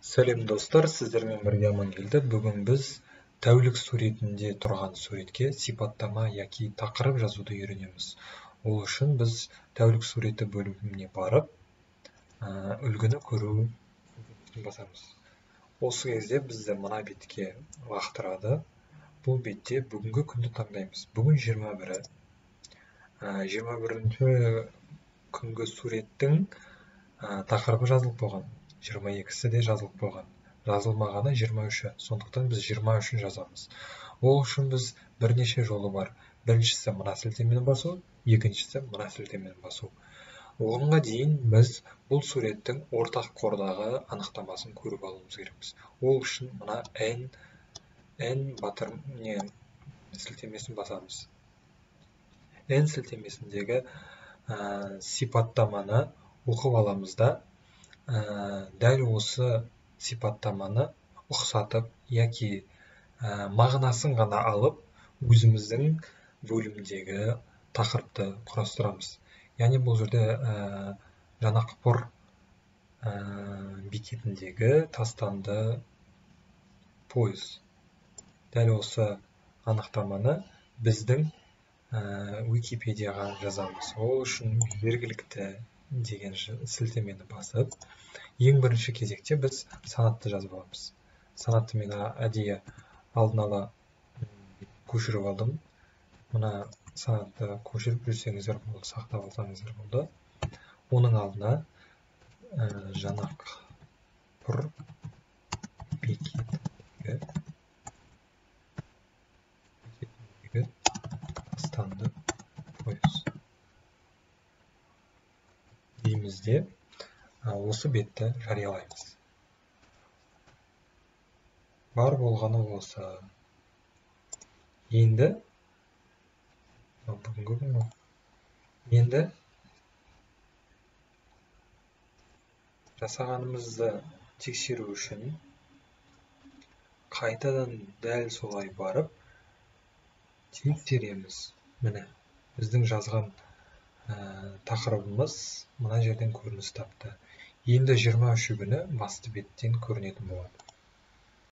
Сәлем достар, сіздермен бірге Амангелді. Бүгін біз тәулік суретінде тұрған суретке сипаттама яки тақырып жазуды үйренеміз. Ол үшін біз тәулік суреті бөліміне барып, үлгіні көру басамыз. Осы кезде бізді мына бетке лақтырады. Бұл бетте бүгінгі күнді таңдаймыз. Бүгін 21-і. 21-ші күнгі суреттің тақырыбы жазылып болған. 22-сі де жазылып болған. Жазылмағаны 23-і. Сондықтан біз 23-ін жазамыз. Ол үшін біз бірнеше жолы бар. Біріншісі мына сілтемені басу, екіншісі мына сілтемені басу. Оғанға дейін біз бұл суреттің ортақ қордағы анықтамасын көріп алуымыз керекпіз. Ол үшін мына N сілтемесін басамыз. N сілтемесіндегі сипаттаманы оқып аламыз да, дәл осы сипаттаманы ұқсатып, яки мағынасын ғана алып, өзіміздің бөлімдегі тақырыпты құрастырамыз. Яғни бұл жерде Жанақпұр бекетіндегі тастанды пойыз. Дәл осы анықтаманы біздің Википедияға жазамыз. Ол үшін жергілікті деген сілтемені басып, ең бірінші кезекте біз санатты жазып аламыз. Санатты мен әдейі алдын ала көшіріп алдым. Мына санатты көшіріп жүрсеңіздер болды, сақтап алсаңыздар болды. Оның алдына Жанақпұр бекетіндегі тастанды пойыз дейміз де, осы бетті жариялаймыз. Бар болғаны осы. Енді бүгінгі күн енді жасағанымызды тексеру үшін қайтадан дәл солай барып тексереміз. Міне, біздің жазған тақырыбымыз мына жерден көрініс тапты. Енді 23 күні басты беттен көрінетін болады.